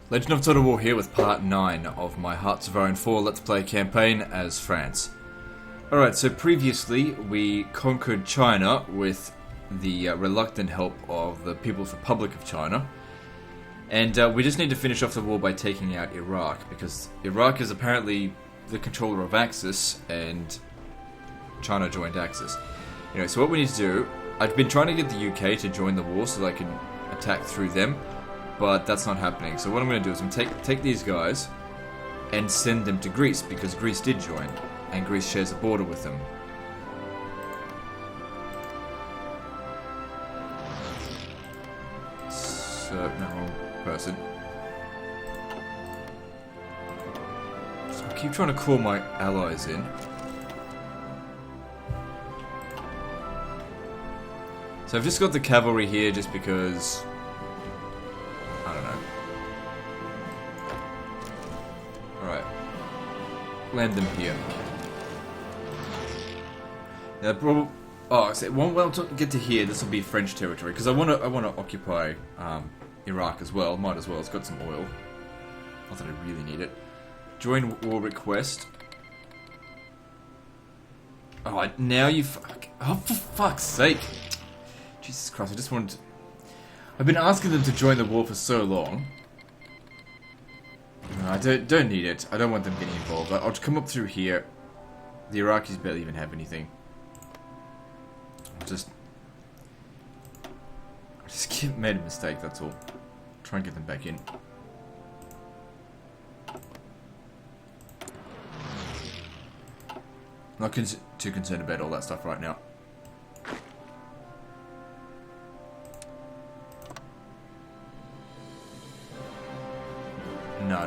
Legend of Total War here with part 9 of my Hearts of Iron 4 Let's Play campaign as France. Alright, so previously we conquered China with the reluctant help of the People's Republic of China. And we just need to finish off the war by taking out Iraq, because Iraq is apparently the controller of Axis, and China joined Axis. Anyway, so what we need to do, I've been trying to get the UK to join the war so that I can attack through them, but that's not happening. So what I'm going to do is I'm going to take these guys and send them to Greece, because Greece did join, and Greece shares a border with them. So, no, wrong person. So I keep trying to call my allies in. So I've just got the cavalry here just because, I don't know. Alright. Land them here. Now, probably. Oh, I said, when I get to here, this will be French territory, because I want to occupy Iraq as well. Might as well. It's got some oil. Not that I really need it. Join war request. Oh, now you fuck. Oh, for fuck's sake. Jesus Christ, I just wanted to... I've been asking them to join the war for so long. No, I don't need it. I don't want them getting involved. I'll come up through here. The Iraqis barely even have anything. I just made a mistake, that's all. Try and get them back in. Not too concerned about all that stuff right now. No.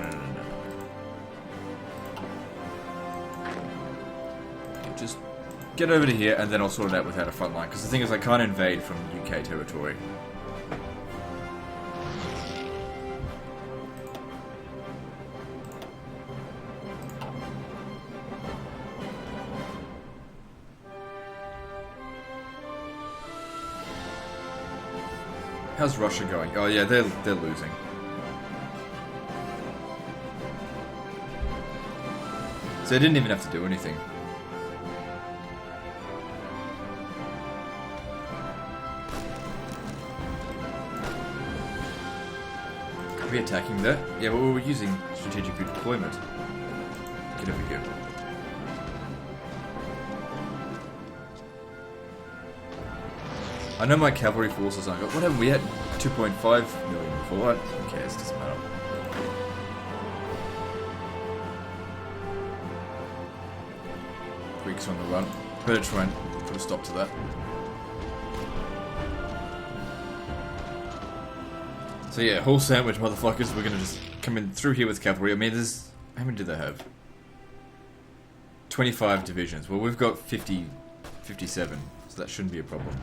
Okay, just get over to here, and then I'll sort it out without a front line. Because the thing is, I can't invade from UK territory. How's Russia going? Oh yeah, they're losing. So I didn't even have to do anything. Are we attacking that? Yeah, well, we're using strategic redeployment. Get over here. I know my cavalry forces aren't... Whatever, we had 2.5 million before. Who cares? Doesn't matter. Greeks on the run. Better try and put a stop to that. So yeah, whole sandwich, motherfuckers. We're gonna just come in through here with cavalry. I mean, there's... How many do they have? 25 divisions. Well, we've got 57, so that shouldn't be a problem.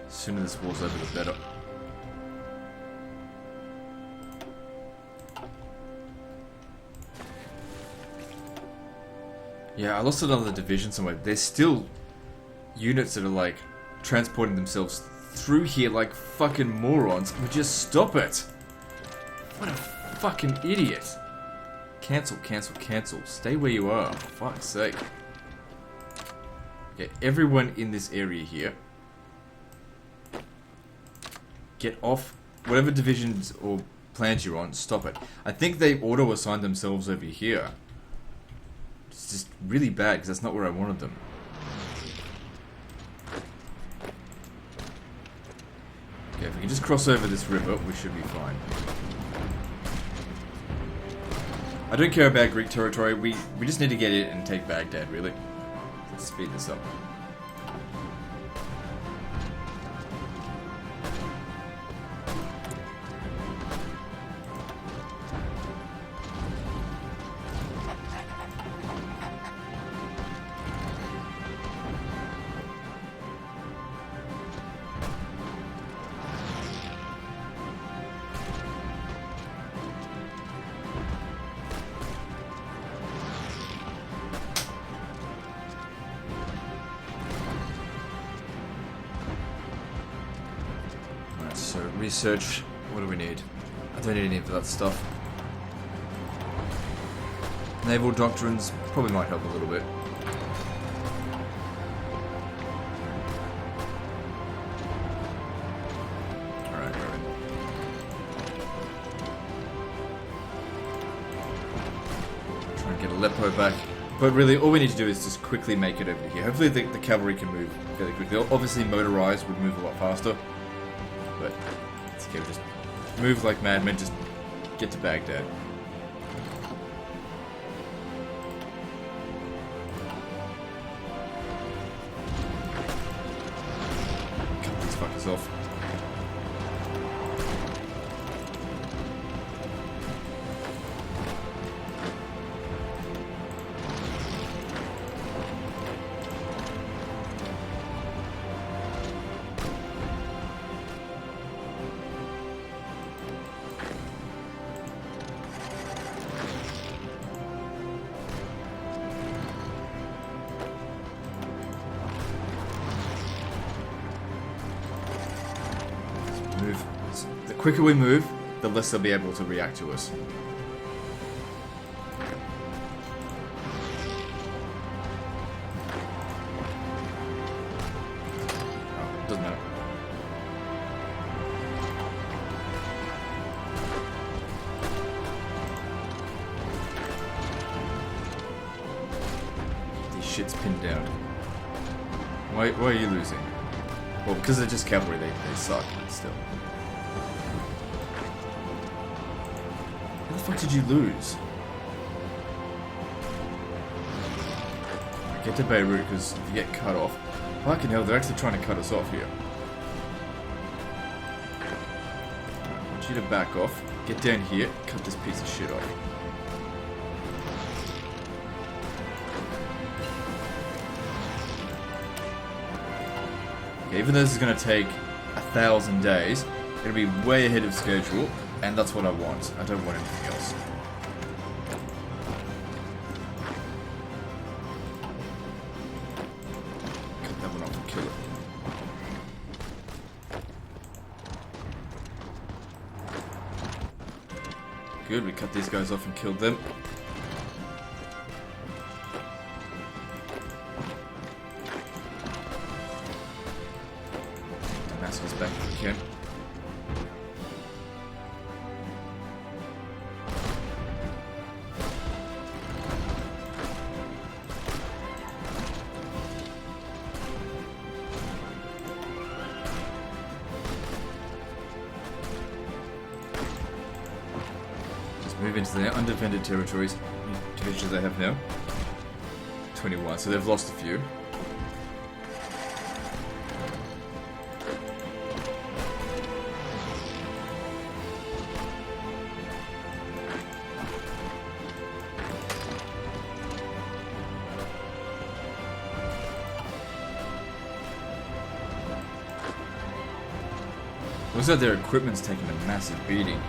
The sooner this war's over, the better. Yeah, I lost another division somewhere. There's still units that are like transporting themselves through here like fucking morons. Would just stop it. What a fucking idiot. Cancel. Stay where you are. For fuck's sake. Okay, everyone in this area here. Get off whatever divisions or plans you're on. Stop it. I think they auto-assigned themselves over here. It's just really bad because that's not where I wanted them. Okay, if we can just cross over this river, we should be fine. I don't care about Greek territory. We just need to get it and take Baghdad, really. Let's speed this up. So, research. What do we need? I don't need any of that stuff. Naval doctrines probably might help a little bit. Alright, alright. Try and get Aleppo back. But really, all we need to do is just quickly make it over here. Hopefully the cavalry can move fairly quickly. Obviously, motorized would move a lot faster. But it's okay, we'll just move like madmen, just get to Baghdad. Cut these fuckers off. Move. The quicker we move, the less they'll be able to react to us. Oh, doesn't matter. These shit's pinned down. Why are you losing? Well, because they're just cavalry, they suck, but still. How the fuck did you lose? Get to Beirut, because if you get cut off... Fucking hell, they're actually trying to cut us off here. I want you to back off, get down here, cut this piece of shit off. Even though this is going to take 1,000 days, it'll be way ahead of schedule, and that's what I want. I don't want anything else. Cut that one off and kill it. Good, we cut these guys off and killed them. Damascus back if we can. Just move into their undefended territories. How many divisions they have now? 21, so they've lost a few. Looks like their equipment's taking a massive beating.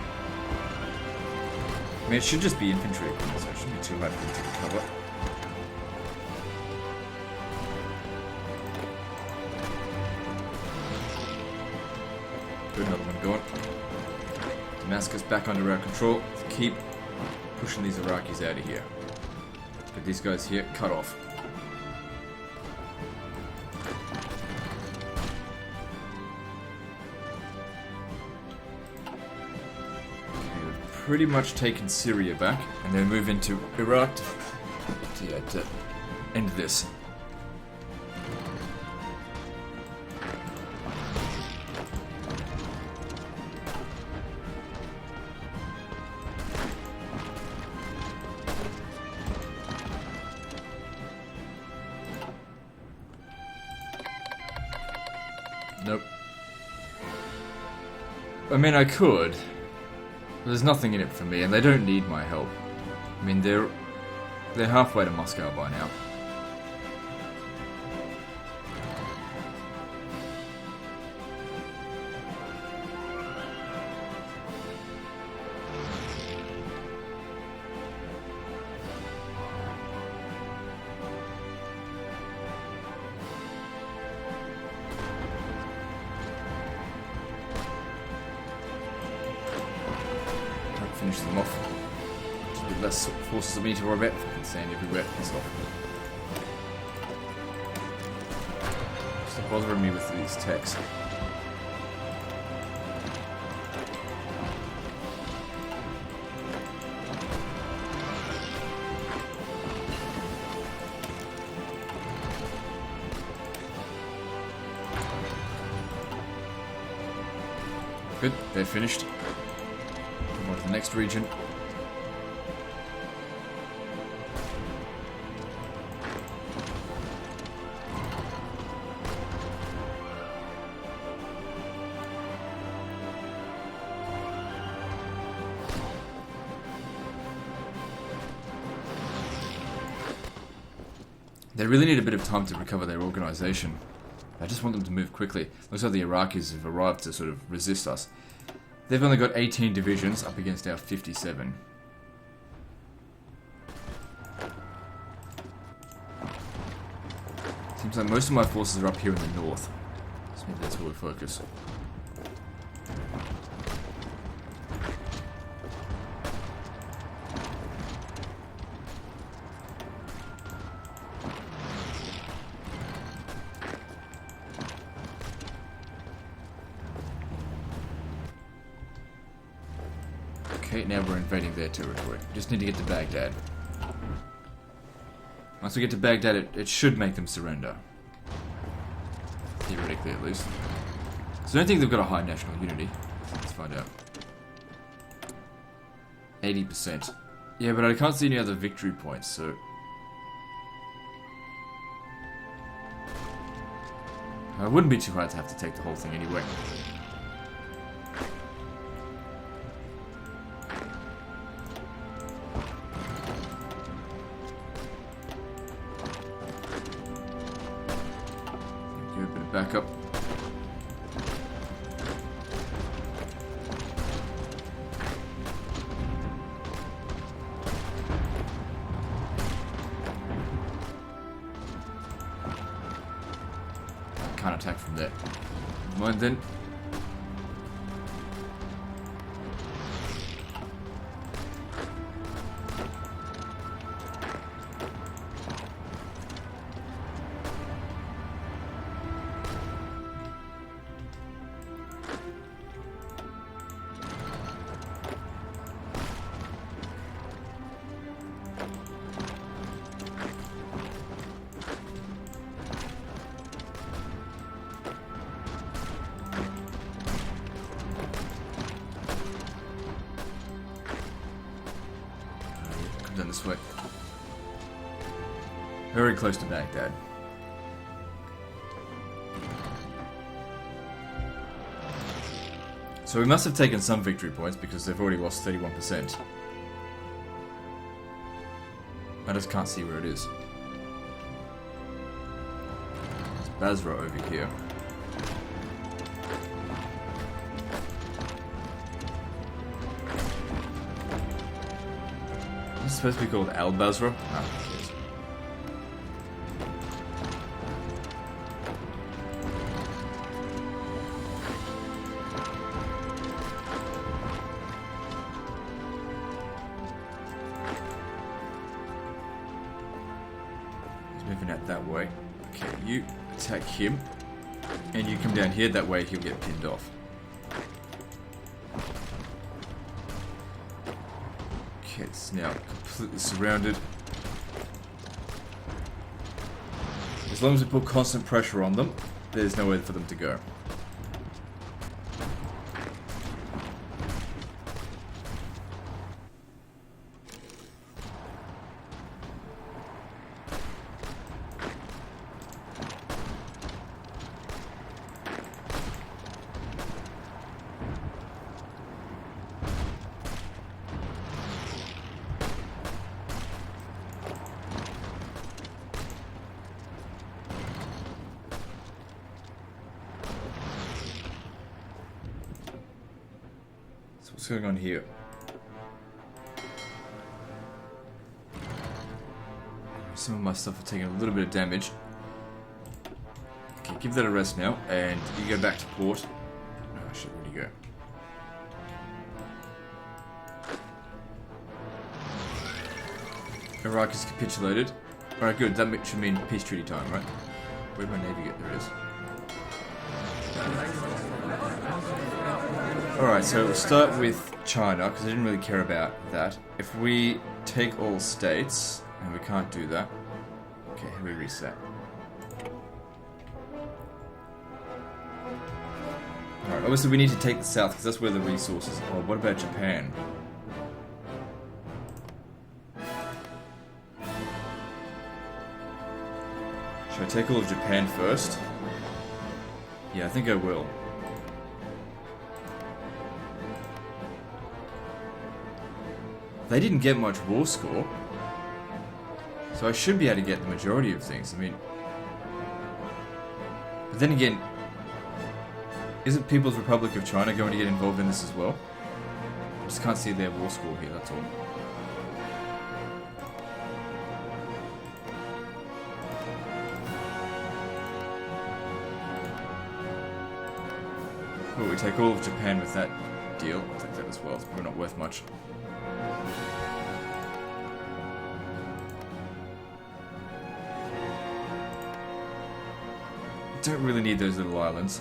I mean, it should just be infantry equipment, so it shouldn't be too hard for them to recover. Good, another one going. Damascus back under our control. Let's keep pushing these Iraqis out of here. Get these guys here cut off. Pretty much taken Syria back, and then move into Iraq to end this. Nope. I mean, I could. There's nothing in it for me, and they don't need my help. I mean, they're halfway to Moscow by now. finish them off. Just a bit less forces of me to worry about. Fucking sand everywhere. Piss off. Stop bothering me with these techs. Good, they're finished. Move on to the next region. They really need a bit of time to recover their organization. I just want them to move quickly. Looks like the Iraqis have arrived to sort of resist us. They've only got 18 divisions up against our 57. Seems like most of my forces are up here in the north. So maybe that's where we focus. Okay, now we're invading their territory. Just need to get to Baghdad. Once we get to Baghdad, it should make them surrender. Theoretically, at least. So I don't think they've got a high national unity. Let's find out. 80%. Yeah, but I can't see any other victory points, so... It wouldn't be too hard to have to take the whole thing anyway. Back up. Can't attack from there. Never mind then. Done this way. Very close to Baghdad. So we must have taken some victory points because they've already lost 31%. I just can't see where it is. It's Basra over here. It's supposed to be called Al Basra? Ah, yes. He's moving out that way. Okay, you attack him, and you come down here, that way he'll get pinned off. Okay, it's now completely surrounded. As long as we put constant pressure on them, there's nowhere for them to go. What's going on here? Some of my stuff are taking a little bit of damage. Okay, give that a rest now, and you go back to port. Oh shit, where'd you go? Iraq has capitulated. Alright, good. That should mean peace treaty time, right? Where'd my navy get? There it is. Alright, so we'll start with China, because I didn't really care about that. If we take all states, and we can't do that. Okay, we reset. Alright, obviously we need to take the south, because that's where the resources are. What about Japan? Should I take all of Japan first? Yeah, I think I will. They didn't get much war score, so I should be able to get the majority of things. I mean, but then again, isn't People's Republic of China going to get involved in this as well? I just can't see their war score here, that's all. Oh, we take all of Japan with that deal. I'll take that as well. It's probably not worth much. Don't really need those little islands.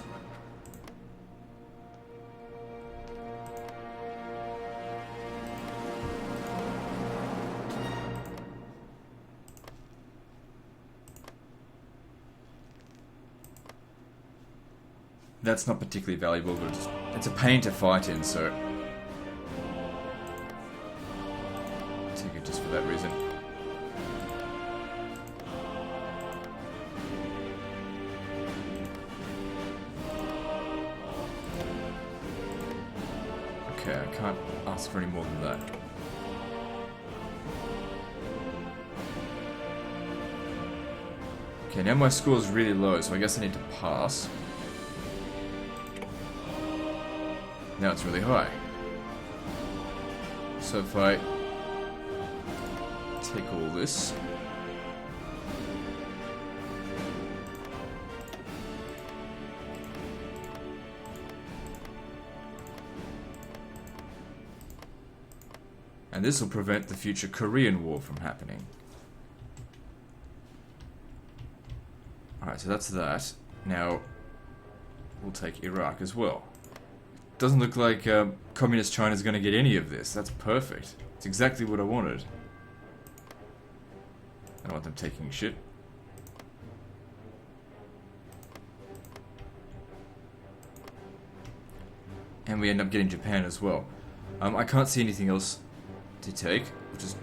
That's not particularly valuable, but it's a pain to fight in, so I'll take it just for that reason. Okay, I can't ask for any more than that. Okay, now my score is really low, so I guess I need to pass. Now it's really high. So if I take all this, and this will prevent the future Korean War from happening. Alright, so that's that. Now, we'll take Iraq as well. Doesn't look like Communist China's going to get any of this. That's perfect. It's exactly what I wanted. I don't want them taking shit. And we end up getting Japan as well. I can't see anything else to take. We'll just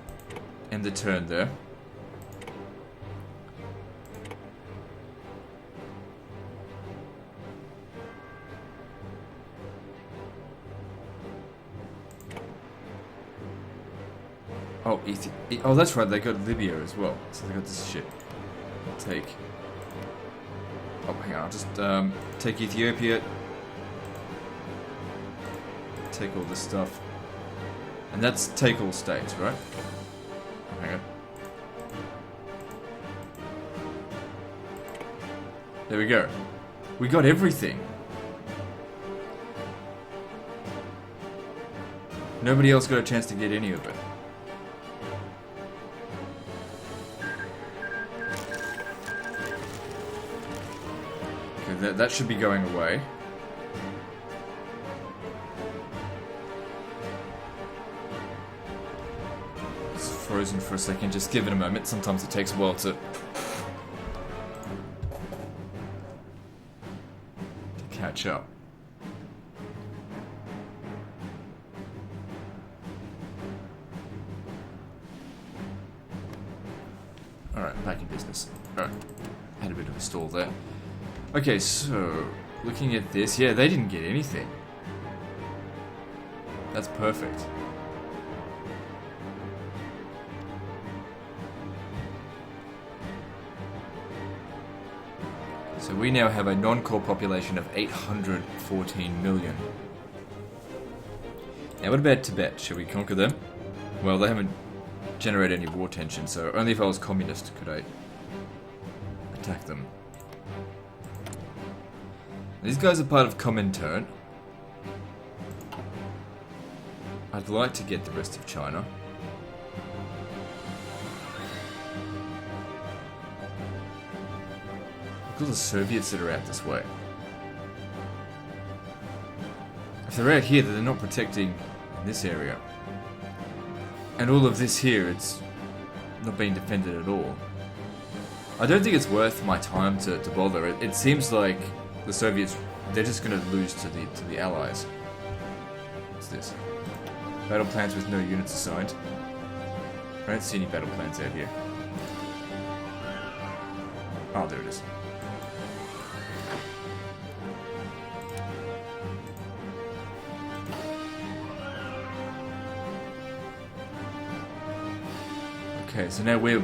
end the turn there. Oh, oh, that's right, they got Libya as well. So they got this shit. I'll take... Oh, hang on, I'll just take Ethiopia. Take all this stuff. And that's take all states, right? Oh, hang on. There we go. We got everything. Nobody else got a chance to get any of it. That should be going away. It's frozen for a second, just give it a moment. Sometimes it takes a while to catch up. Alright, back in business. Alright, had a bit of a stall there. Okay, so, looking at this, yeah, they didn't get anything. That's perfect. So we now have a non-core population of 814 million. Now what about Tibet? Should we conquer them? Well, they haven't generated any war tension, so only if I was communist could I attack them. These guys are part of Comintern. I'd like to get the rest of China. Look at all the Soviets that are out this way. If they're out here, then they're not protecting in this area. And all of this here, it's not being defended at all. I don't think it's worth my time to bother. It seems like the Soviets, they're just going to lose to the Allies. What's this? Battle plans with no units assigned. I don't see any battle plans out here. Oh, there it is. Okay, so now we're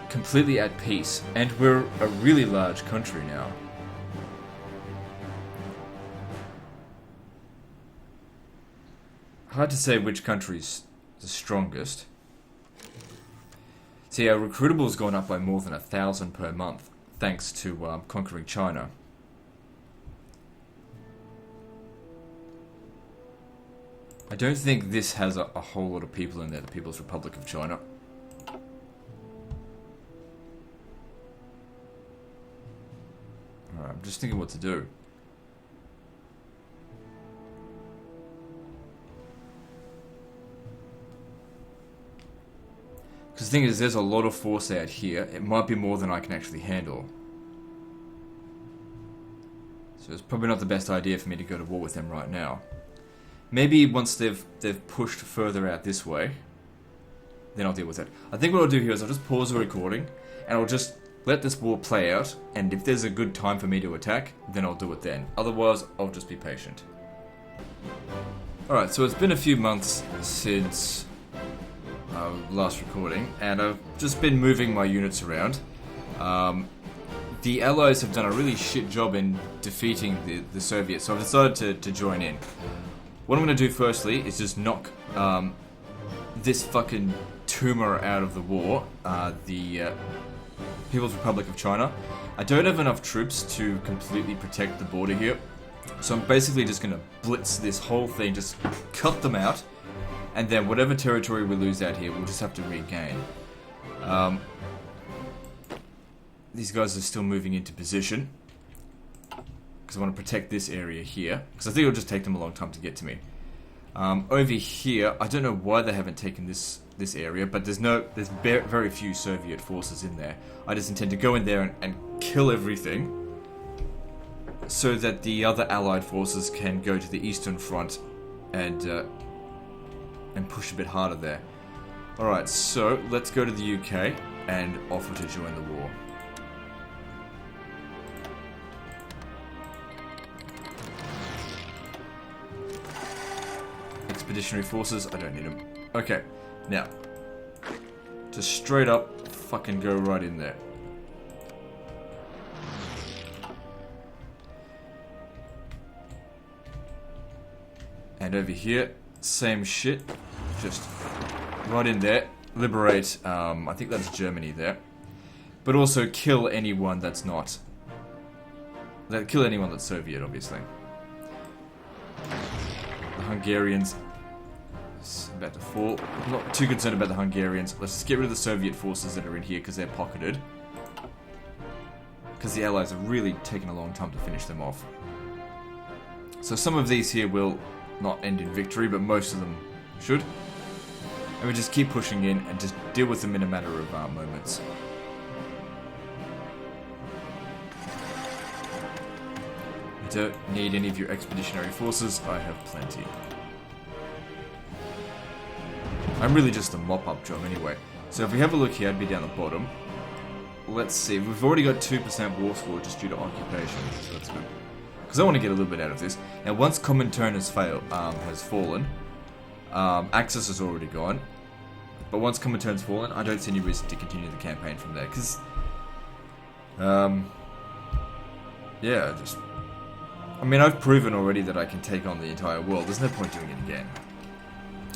completely at peace, and we're a really large country now. Hard to say which country's the strongest. See, our recruitable's gone up by more than 1,000 per month, thanks to conquering China. I don't think this has a whole lot of people in there, the People's Republic of China. Alright, I'm just thinking what to do. Because the thing is, there's a lot of force out here. It might be more than I can actually handle. So it's probably not the best idea for me to go to war with them right now. Maybe once they've pushed further out this way, then I'll deal with it. I think what I'll do here is I'll just pause the recording, and I'll just let this war play out, and if there's a good time for me to attack, then I'll do it then. Otherwise, I'll just be patient. Alright, so it's been a few months since last recording, and I've just been moving my units around. The Allies have done a really shit job in defeating the Soviets, so I've decided to join in. What I'm going to do firstly is just knock this fucking tumor out of the war, the People's Republic of China. I don't have enough troops to completely protect the border here, so I'm basically just going to blitz this whole thing, just cut them out, and then whatever territory we lose out here, we'll just have to regain. These guys are still moving into position, because I want to protect this area here, because I think it'll just take them a long time to get to me. Over here, I don't know why they haven't taken this area, but there's very few Soviet forces in there. I just intend to go in there and kill everything, so that the other Allied forces can go to the Eastern Front and push a bit harder there. Alright, so let's go to the UK and offer to join the war. Expeditionary forces, I don't need them. Okay, now, just straight up fucking go right in there. And over here, same shit, just right in there, liberate, I think that's Germany there, but also kill anyone that's not, kill anyone that's Soviet, obviously. The Hungarians, about to fall. I'm not too concerned about the Hungarians. Let's just get rid of the Soviet forces that are in here because they're pocketed. Because the Allies have really taken a long time to finish them off. So some of these here will not end in victory, but most of them should. And we just keep pushing in and just deal with them in a matter of moments. I don't need any of your expeditionary forces. I have plenty. I'm really just a mop-up job anyway. So if we have a look here, I'd be down the bottom. Let's see, we've already got 2% war score just due to occupation, so that's good. Because I want to get a little bit out of this. Now, once Comintern has fallen, Axis is already gone. But once Comintern's fallen, I don't see any reason to continue the campaign from there. Because, yeah, just... I mean, I've proven already that I can take on the entire world. There's no point doing it again.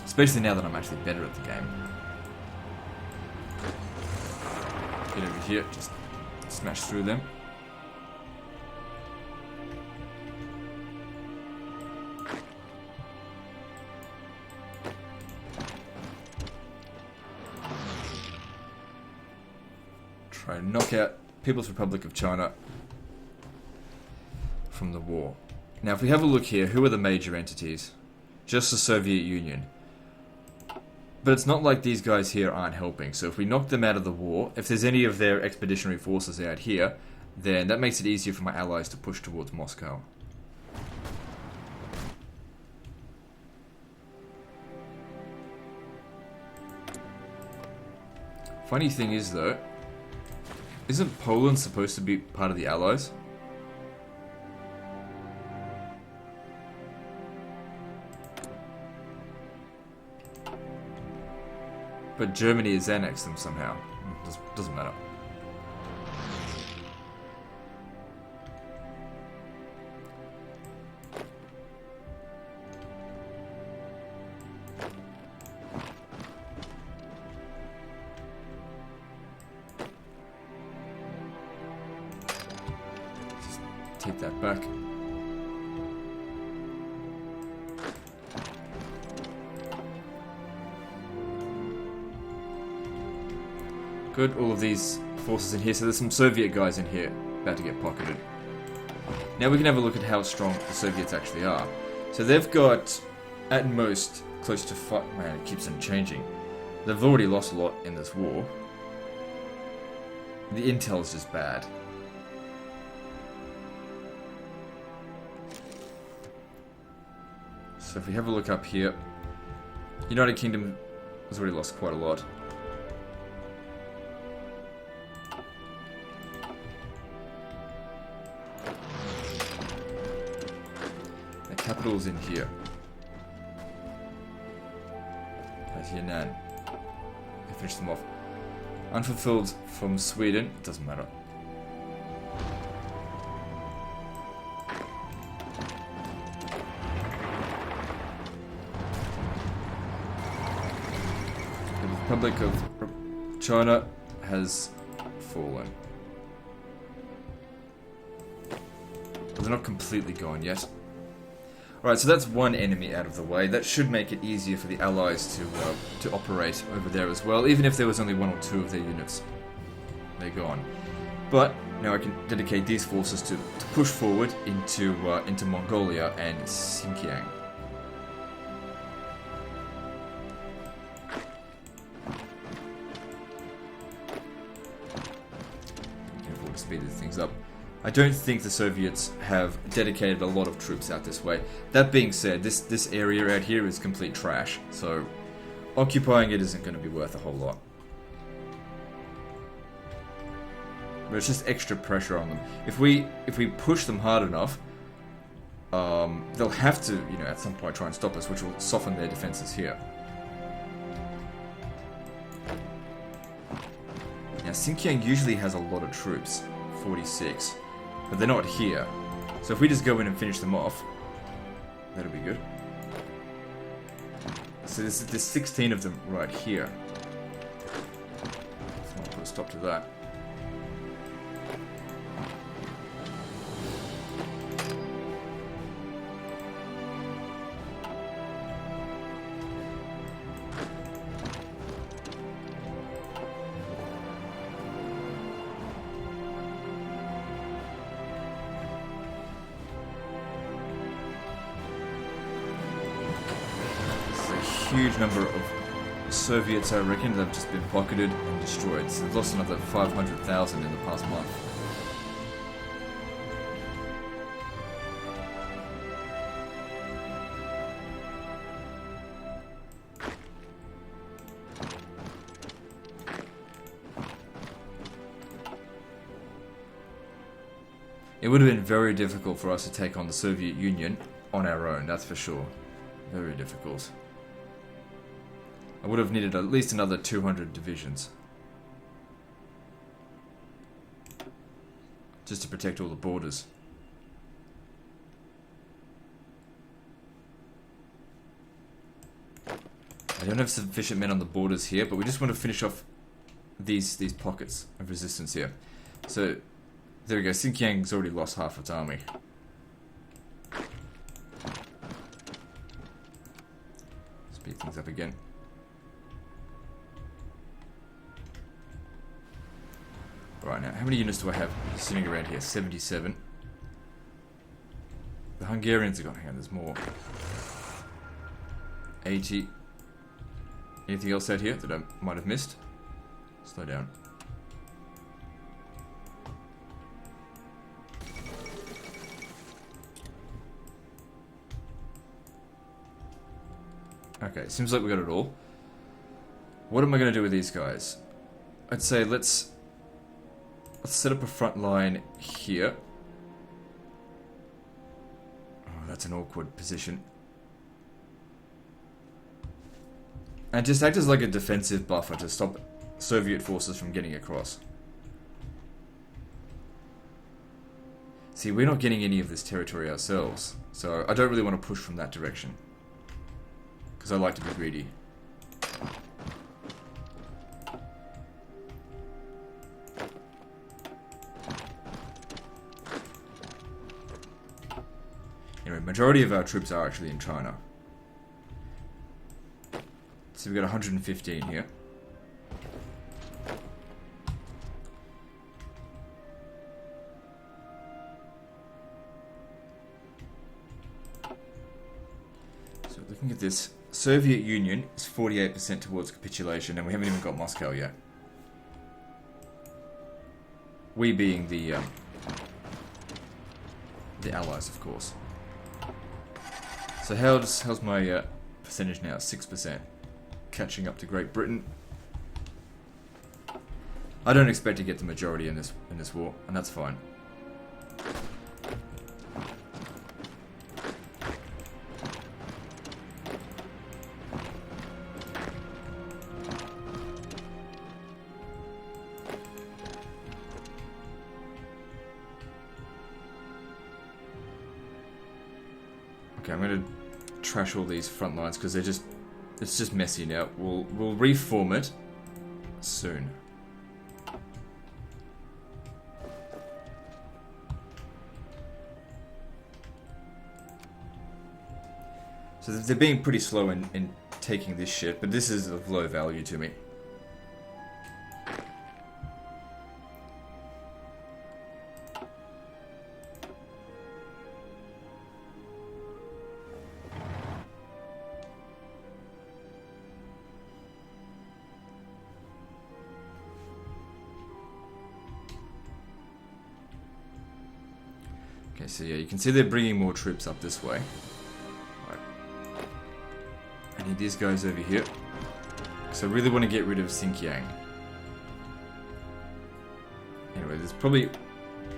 Especially now that I'm actually better at the game. Get over here, just smash through them. Try and knock out People's Republic of China from the war. Now, if we have a look here, who are the major entities? Just the Soviet Union. But it's not like these guys here aren't helping. So if we knock them out of the war, if there's any of their expeditionary forces out here, then that makes it easier for my allies to push towards Moscow. Funny thing is though, isn't Poland supposed to be part of the Allies? But Germany has annexed them somehow. Doesn't matter. Just take that back. Good, all of these forces in here. So there's some Soviet guys in here about to get pocketed. Now we can have a look at how strong the Soviets actually are. So they've got, at most, close to 5... Man, it keeps on changing. They've already lost a lot in this war. The intel is just bad. So if we have a look up here, United Kingdom has already lost quite a lot. Capitals in here. That's Yan'an. I finish them off. Unfulfilled from Sweden. Doesn't matter. The Republic of China has fallen. But they're not completely gone yet. Alright, so that's one enemy out of the way. That should make it easier for the Allies to operate over there as well, even if there was only one or two of their units. They're gone. But now I can dedicate these forces to push forward into Mongolia and Xinjiang. Careful to speed these things up. I don't think the Soviets have dedicated a lot of troops out this way. That being said, this area out here is complete trash, so occupying it isn't going to be worth a whole lot. But it's just extra pressure on them. If we push them hard enough, they'll have to, you know, at some point try and stop us, which will soften their defenses here. Now, Xinjiang usually has a lot of troops, 46. But they're not here. So if we just go in and finish them off, that'll be good. So there's 16 of them right here. So I'll put a stop to that. Huge number of Soviets, I reckon, that have just been pocketed and destroyed. So they've lost another 500,000 in the past month. It would have been very difficult for us to take on the Soviet Union on our own, that's for sure. Very difficult. I would have needed at least another 200 divisions. Just to protect all the borders. I don't have sufficient men on the borders here, but we just want to finish off these pockets of resistance here. So, there we go. Xinjiang's already lost half its army. Speed things up again. Right now, how many units do I have sitting around here? 77. Hungarians are going. Hang on, there's more. 80. Anything else out here that I might have missed? Slow down. Okay, seems like we got it all. What am I going to do with these guys? I'd say let's set up a front line here. Oh, that's an awkward position. And just act as like a defensive buffer to stop Soviet forces from getting across. See, we're not getting any of this territory ourselves, so I don't really want to push from that direction. Because I like to be greedy. Anyway, majority of our troops are actually in China. So we've got 115 here. So looking at this, Soviet Union is 48% towards capitulation, and we haven't even got Moscow yet. We being the Allies, of course. So how's my percentage now? 6%. Catching up to Great Britain. I don't expect to get the majority in this war, and that's fine. Okay, I'm gonna trash all these front lines because it's just messy now. We'll reform it soon. So they're being pretty slow in taking this shit, but this is of low value to me. Okay, so yeah, you can see they're bringing more troops up this way. Right. I need these guys over here. So I really want to get rid of Xinjiang. Anyway, there's probably...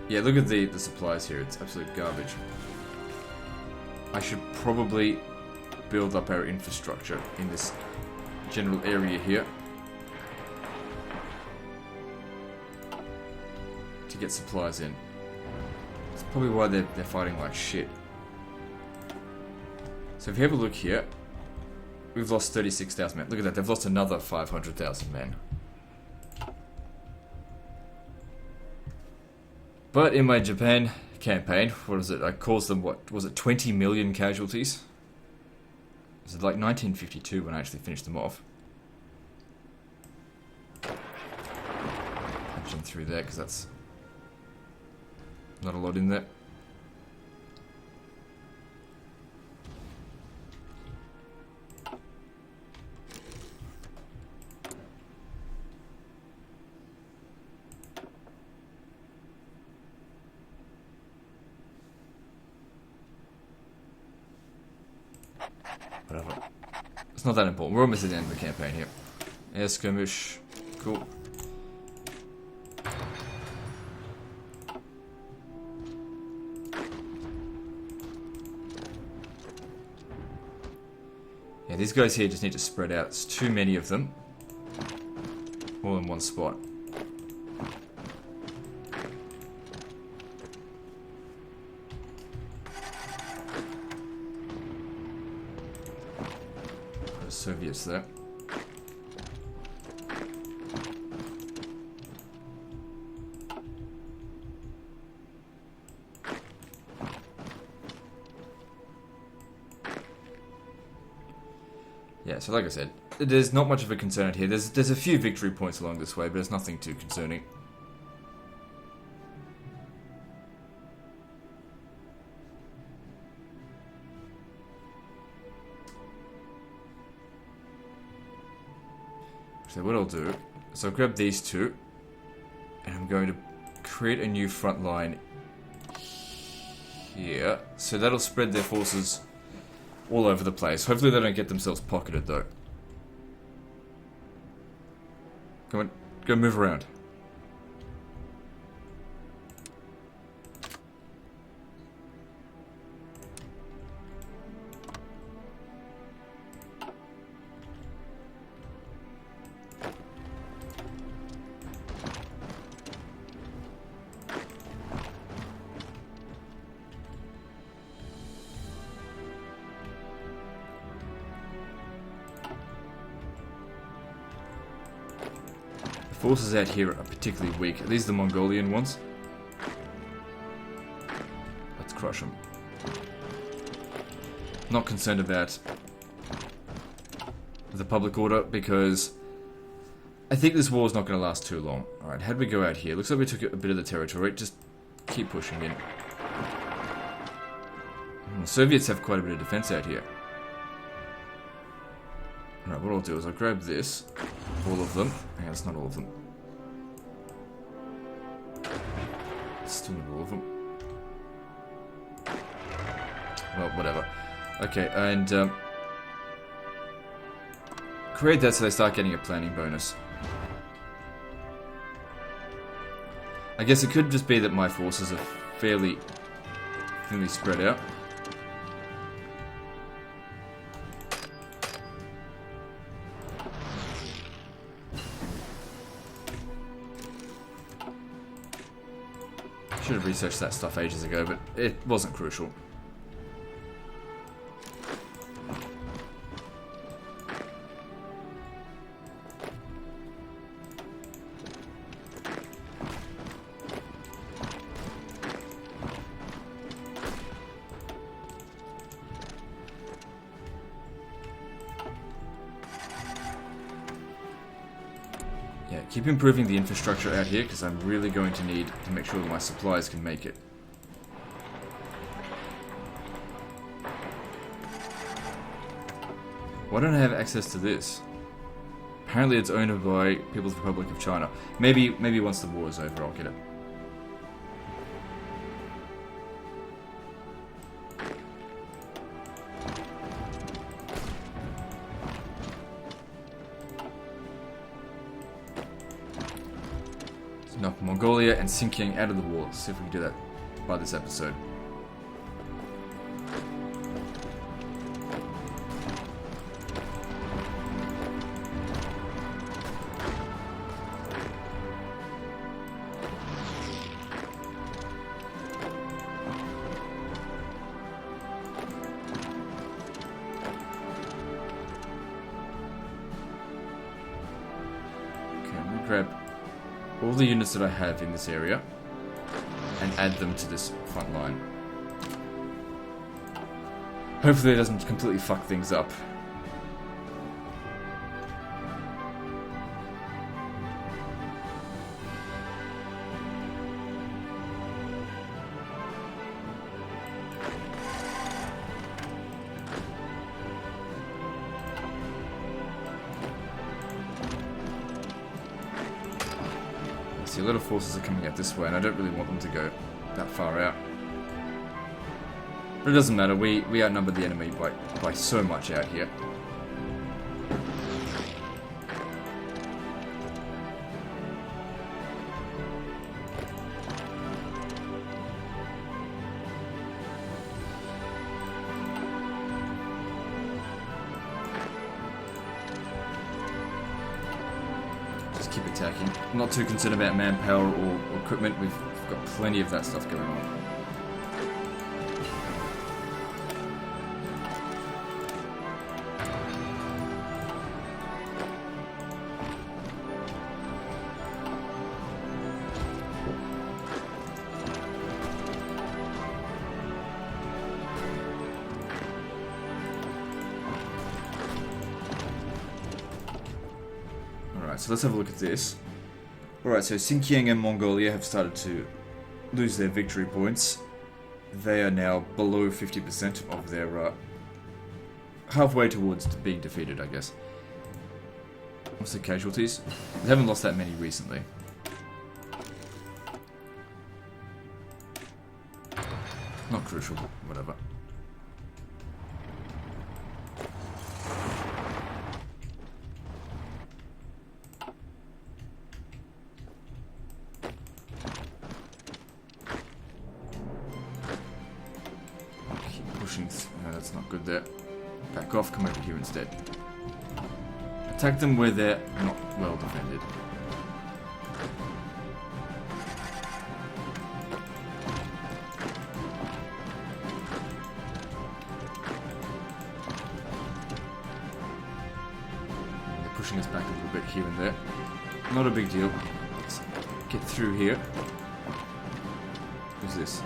Yeah, look at the supplies here. It's absolute garbage. I should probably build up our infrastructure in this general area here. To get supplies in. That's probably why they're fighting like shit. So if you have a look here, we've lost 36,000 men. Look at that, they've lost another 500,000 men. But in my Japan campaign, what is it? I caused them, what was it, 20 million casualties? It was like 1952 when I actually finished them off. Punching through there because that's not a lot in there. Whatever. It's not that important. We're almost at the end of the campaign here. Air skirmish. Cool. Yeah, these guys here just need to spread out. It's too many of them. All in one spot. The Soviets there. Yeah, so like I said, there's not much of a concern here. There's a few victory points along this way, but it's nothing too concerning. So what I'll do is I'll grab these two, and I'm going to create a new front line here. So that'll spread their forces all over the place. Hopefully they don't get themselves pocketed though. Come on, go move around. Forces out here are particularly weak. Are these the Mongolian ones? Let's crush them. Not concerned about the public order because I think this war is not going to last too long. Alright, how'd we go out here? Looks like we took a bit of the territory. Just keep pushing in. The Soviets have quite a bit of defense out here. Alright, what I'll do is I'll grab this. All of them. Hang on, it's not all of them. Still not all of them. Well, whatever. Okay, and create that so they start getting a planning bonus. I guess it could just be that my forces are fairly thinly spread out. Should have researched that stuff ages ago, but it wasn't crucial. Yeah, keep improving the infrastructure out here because I'm really going to need to make sure that my supplies can make it. Why don't I have access to this? Apparently it's owned by People's Republic of China. Maybe once the war is over I'll get it. Knock Mongolia and Xinjiang out of the war. Let's see if we can do that by this episode. Okay, I'm gonna grab all the units that I have in this area and add them to this front line. Hopefully it doesn't completely fuck things up. See, a lot of forces are coming out this way, and I don't really want them to go that far out. But it doesn't matter, we outnumber the enemy by so much out here. Keep attacking. I'm not too concerned about manpower or equipment. We've got plenty of that stuff going on. So let's have a look at this. Alright, so Xinjiang and Mongolia have started to lose their victory points. They are now below 50% of their halfway towards being defeated, I guess. What's the casualties? They haven't lost that many recently. Not crucial, but whatever. Keep pushing. No, that's not good there. Back off, come over here instead. Attack them where they're not well defended. They're pushing us back a little bit here and there. Not a big deal. Let's get through here. Who's this?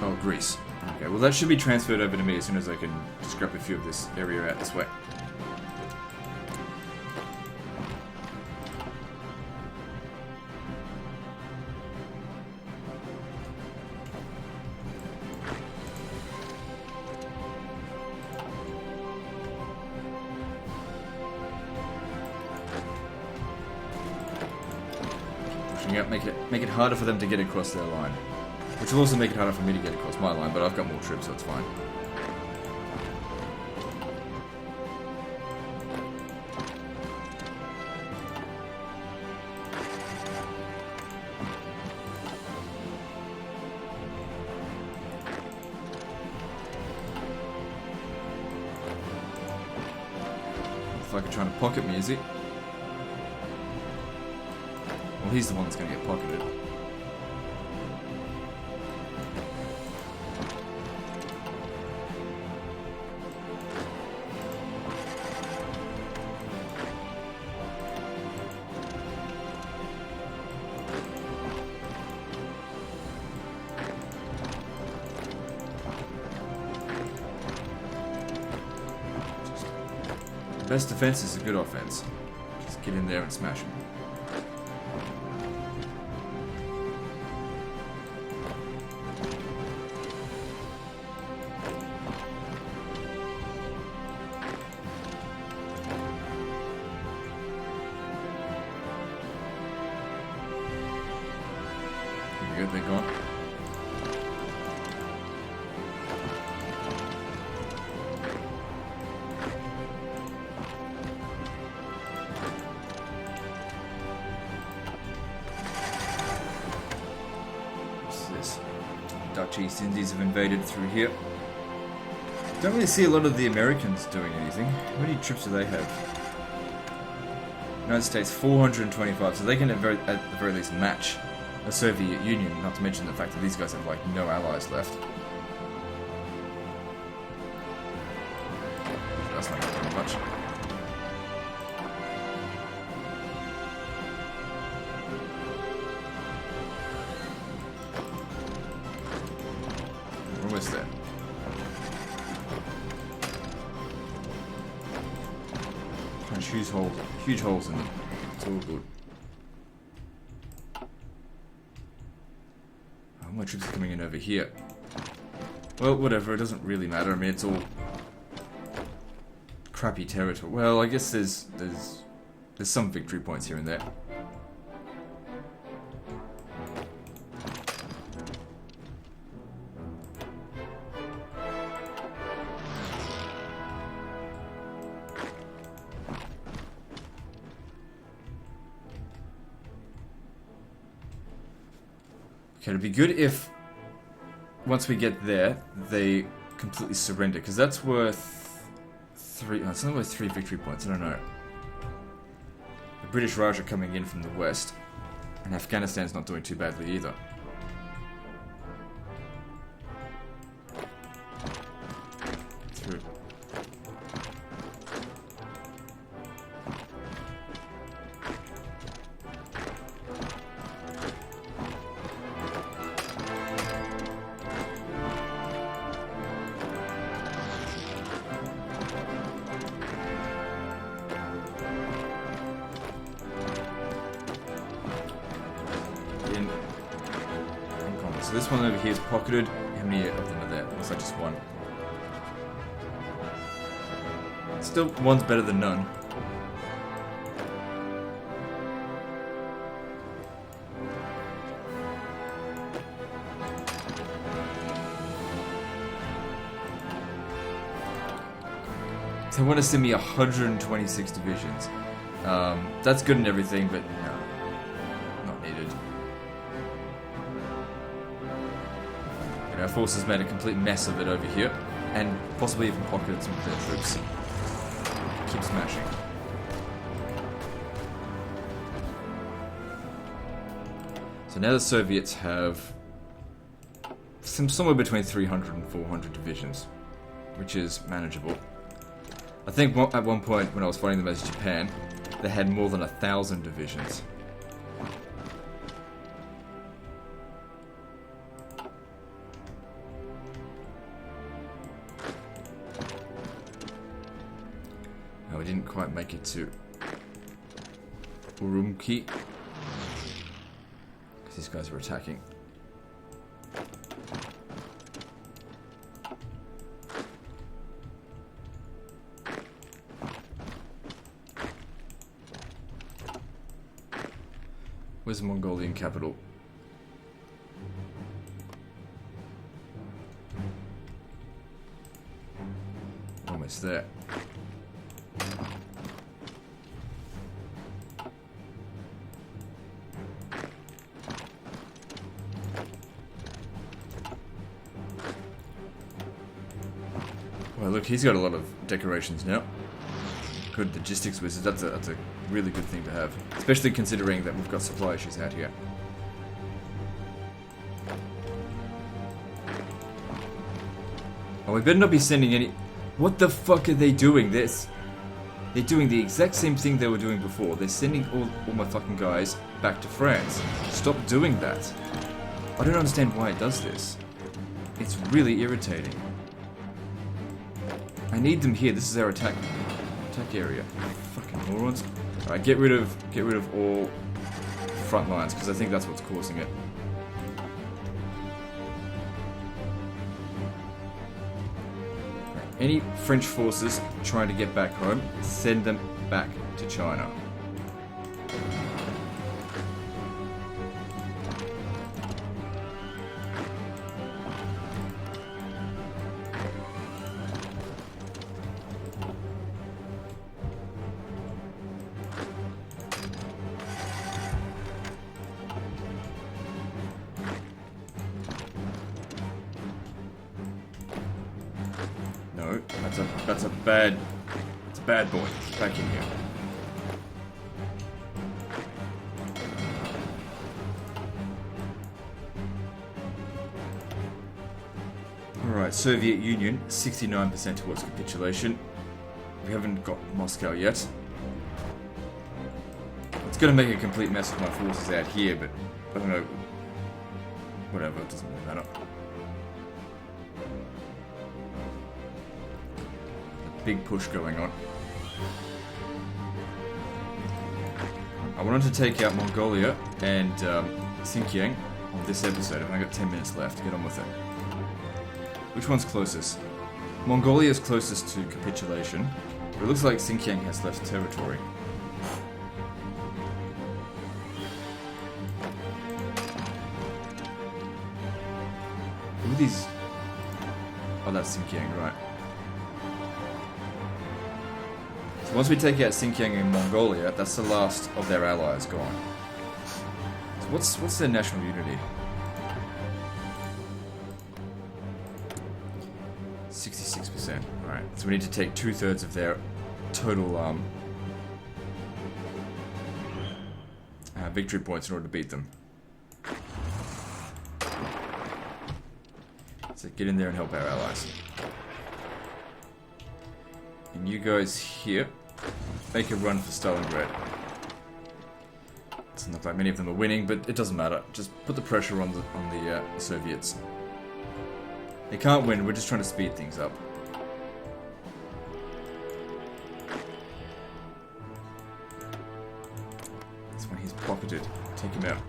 Oh, Greece. Okay, well that should be transferred over to me as soon as I can scrap a few of this area out this way. Pushing up, make it harder for them to get across their line. Which will also make it harder for me to get across my line, but I've got more troops, so it's fine. Looks like you're trying to pocket me, is he? Well, he's the one that's going to get pocketed. Best defense is a good offense. Just get in there and smash them. Here we go, they're gone. Dutch East Indies have invaded through here. Don't really see a lot of the Americans doing anything. How many troops do they have? United States 425, so they can at the very least match the Soviet Union, not to mention the fact that these guys have like no allies left. That's not very much. Almost there. Punch huge holes in them. It's all good. Oh, my troops are coming in over here. Well, whatever, it doesn't really matter. I mean, it's all crappy territory. Well, I guess there's some victory points here and there. Okay, it'd be good if, once we get there, they completely surrender, because that's worth it's only worth 3 victory points, I don't know. The British Raj are coming in from the west, and Afghanistan's not doing too badly either. Through. So this one over here is pocketed. How many of them are there? Looks like just one. Still, one's better than none. They want to send me 126 divisions. That's good and everything, but no, not needed. And our forces made a complete mess of it over here, and possibly even pocketed some of their troops. Keep smashing. So now the Soviets have somewhere between 300 and 400 divisions, which is manageable. I think at one point when I was fighting them as Japan, they had more than 1,000 divisions. No, we didn't quite make it to Urumqi, because these guys were attacking. Where's the Mongolian capital? Almost there. Well, look, he's got a lot of decorations now. Good logistics wizard, that's a really good thing to have. Especially considering that we've got supply issues out here. Oh, we better not be sending any... What the fuck are they doing? They're doing the exact same thing they were doing before. They're sending all my fucking guys back to France. Stop doing that. I don't understand why it does this. It's really irritating. I need them here. This is our attack area. Fucking morons. Alright, get rid of all front lines, because I think that's what's causing it. Any French forces trying to get back home, send them back to China. No, that's a bad boy. Back in here. Alright, Soviet Union, 69% towards capitulation. We haven't got Moscow yet. It's gonna make a complete mess of my forces out here, but I don't know. Whatever, it doesn't really matter. Big push going on. I wanted to take out Mongolia and Xinjiang on this episode. I've only got 10 minutes left. Get on with it. Which one's closest? Mongolia is closest to capitulation, but it looks like Xinjiang has less territory. Who are these? Oh, that's Xinjiang, right. So once we take out Xinjiang and Mongolia, that's the last of their allies gone. So what's their national unity? 66%. Alright, so we need to take 2/3 of their total victory points in order to beat them. So get in there and help our allies. And you guys here, make a run for Stalingrad. Doesn't look like many of them are winning, but it doesn't matter. Just put the pressure on the Soviets. They can't win, we're just trying to speed things up. This one he's pocketed. Take him out.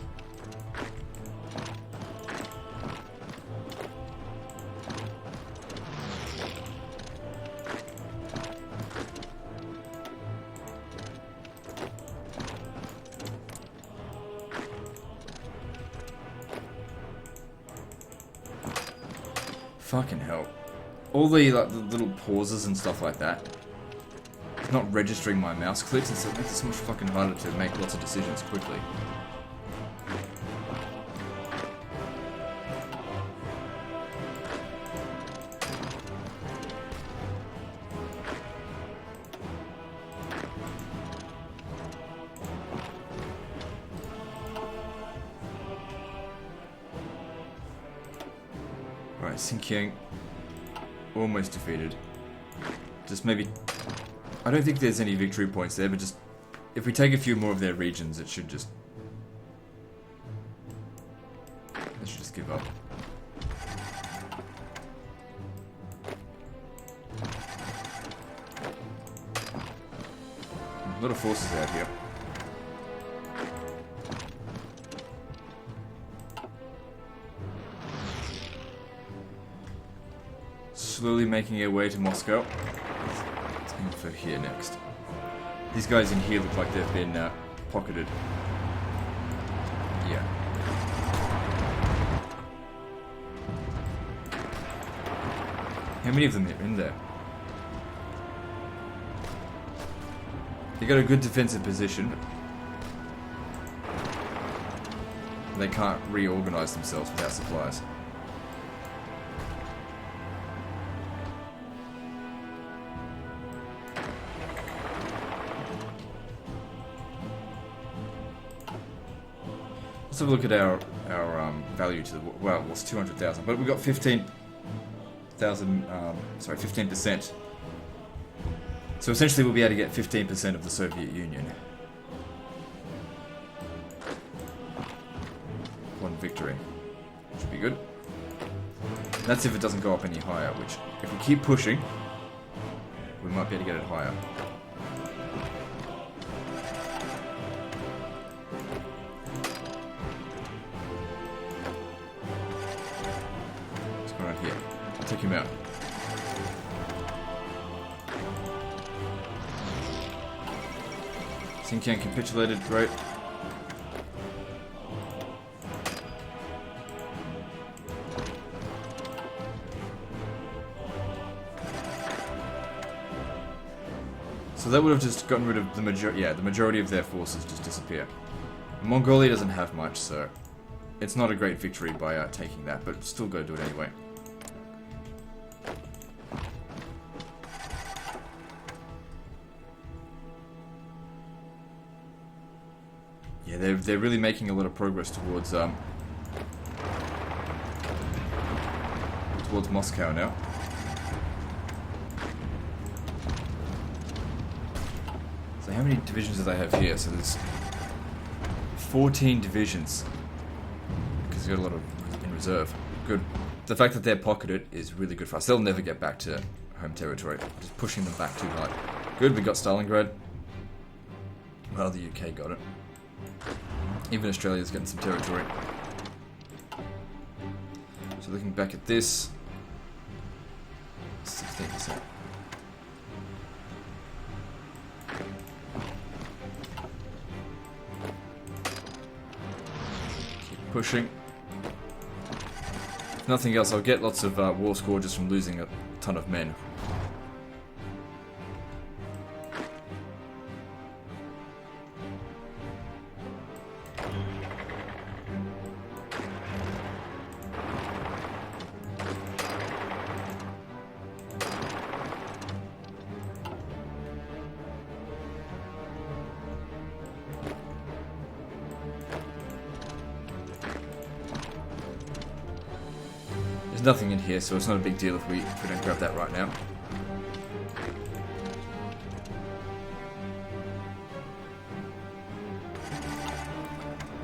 Fucking hell. All the, like, the little pauses and stuff like that. It's not registering my mouse clicks, and so it makes it so much fucking harder to make lots of decisions quickly. Alright, Xinjiang almost defeated. Just maybe... I don't think there's any victory points there, but just... if we take a few more of their regions, it should just... they should just give up. A lot of forces out here. Slowly making our way to Moscow. Let's aim for here next. These guys in here look like they've been pocketed. Yeah. How many of them are in there? They got a good defensive position. They can't reorganize themselves without supplies. Let's have a look at our value to the, well, it was 200,000, but we got 15,000. Sorry, 15%. So essentially, we'll be able to get 15% of the Soviet Union. One victory, should be good. And that's if it doesn't go up any higher. Which, if we keep pushing, we might be able to get it higher. Take him out. Xinjiang capitulated, great. So that would have just gotten rid of the majority of their forces just disappear. Mongolia doesn't have much, so it's not a great victory by taking that, but still go do it anyway. Yeah, they're really making a lot of progress towards Moscow now. So how many divisions do they have here? So there's 14 divisions because they've got a lot of in reserve. Good. The fact that they're pocketed is really good for us. They'll never get back to home territory. Just pushing them back too hard. Good. We got Stalingrad. Well, the UK got it. Even Australia's getting some territory. So looking back at this, 16%. Keep pushing. If nothing else, I'll get lots of war score just from losing a ton of men. There's nothing in here, so it's not a big deal if we don't grab that right now.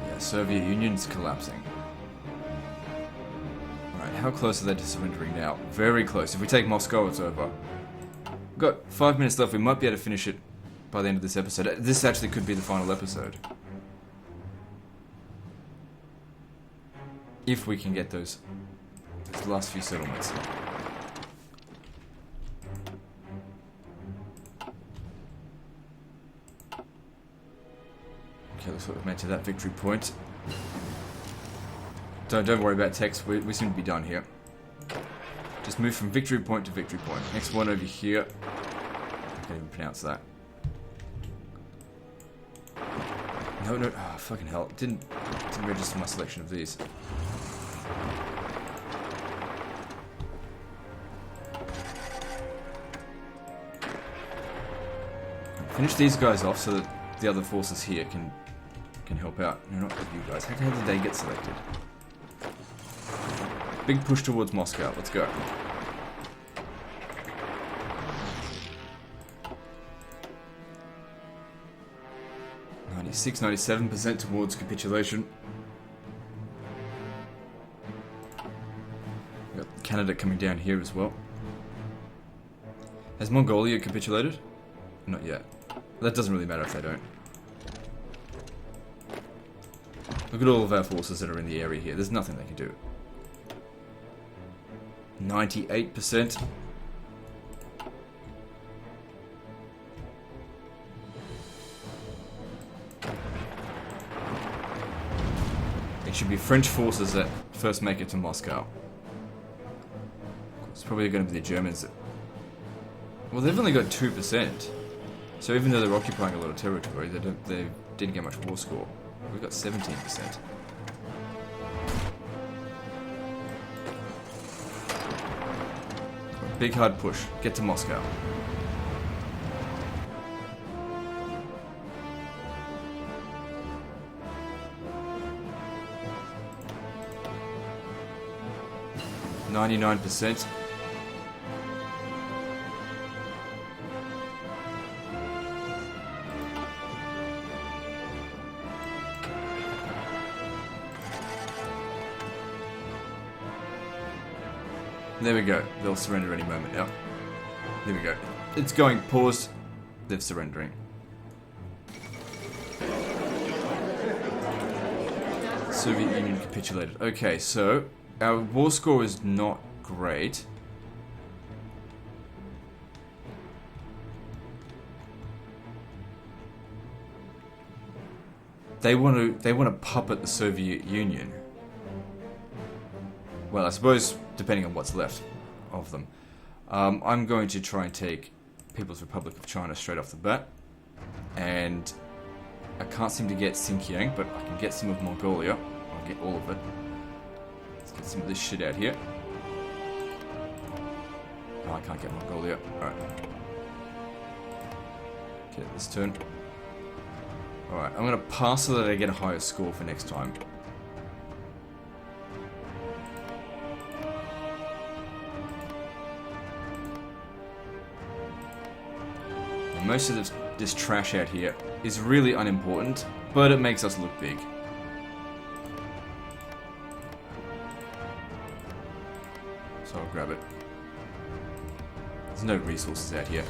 Yeah, Soviet Union's collapsing. Alright, how close are they to surrendering now? Very close. If we take Moscow, it's over. We've got 5 minutes left. We might be able to finish it by the end of this episode. This actually could be the final episode. If we can get those last few settlements. Okay, looks like we've made to that victory point. Don't worry about text. We seem to be done here. Just move from victory point to victory point. Next one over here. I can't even pronounce that. No, no, oh, fucking hell. Didn't register my selection of these. Finish these guys off so that the other forces here can help out. No, not you guys. How did they get selected? Big push towards Moscow. Let's go. .96, 97% towards capitulation. We've got Canada coming down here as well. Has Mongolia capitulated? Not yet. That doesn't really matter if they don't. Look at all of our forces that are in the area here. There's nothing they can do. 98%. It should be French forces that first make it to Moscow. It's probably going to be the Germans that... Well, they've only got 2%. So even though they're occupying a lot of territory, they didn't get much war score. We've got 17%. Big hard push. Get to Moscow. .99%. There we go. They'll surrender any moment now. There we go. It's going paused. They're surrendering. Soviet Union capitulated. Okay, so our war score is not great. They want to puppet the Soviet Union. Well, I suppose, depending on what's left of them. I'm going to try and take People's Republic of China straight off the bat. And I can't seem to get Xinjiang, but I can get some of Mongolia. I'll get all of it. Let's get some of this shit out here. Oh, I can't get Mongolia. Alright. Get this turn. Alright, I'm going to pass so that I get a higher score for next time. Most of this trash out here is really unimportant, but it makes us look big. So I'll grab it. There's no resources out here.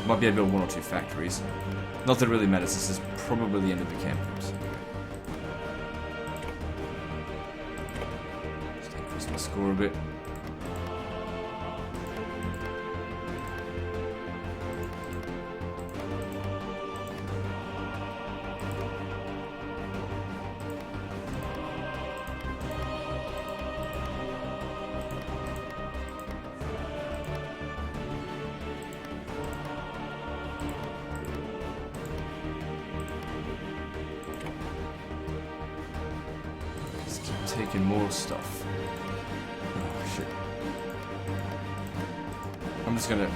Might be able to build 1 or 2 factories. Not that it really matters, this is probably the end of the camp. Oops. Just increase my score a bit. Taking more stuff. Oh shit. I'm just gonna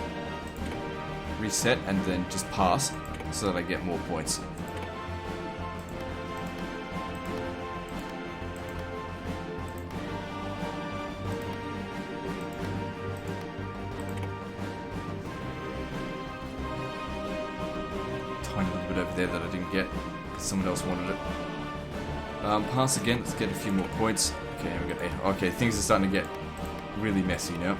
reset and then just pass so that I get more points. Tiny little bit over there that I didn't get because someone else wanted it. Pass again, let's get a few more points. Okay, we got 8. Okay, things are starting to get really messy now.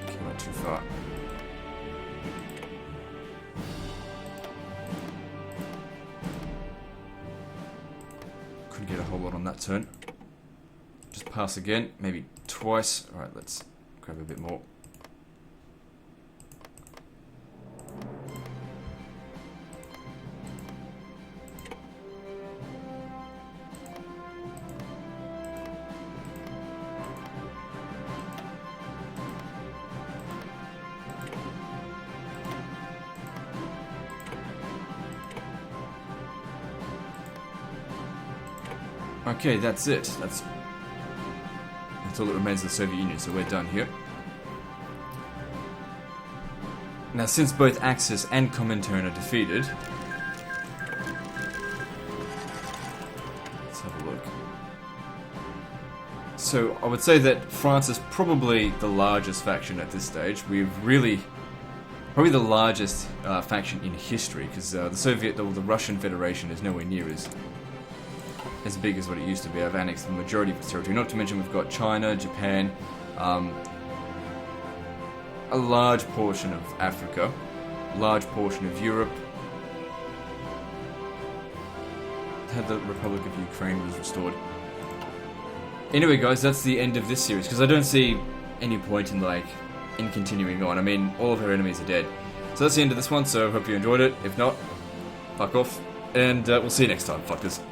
Okay, went too far. Couldn't get a whole lot on that turn. Just pass again, maybe twice. Alright, let's grab a bit more. Okay, that's it. That's all that remains of the Soviet Union, so we're done here. Now, since both Axis and Comintern are defeated, let's have a look. So, I would say that France is probably the largest faction at this stage. Probably the largest faction in history, because the Russian Federation is nowhere near as big as what it used to be. I've annexed the majority of its territory. Not to mention we've got China, Japan, a large portion of Africa, large portion of Europe. Had the Republic of Ukraine was restored. Anyway, guys, that's the end of this series, because I don't see any point in continuing on. I mean, all of her enemies are dead. So that's the end of this one, so I hope you enjoyed it. If not, fuck off, and we'll see you next time, fuckers.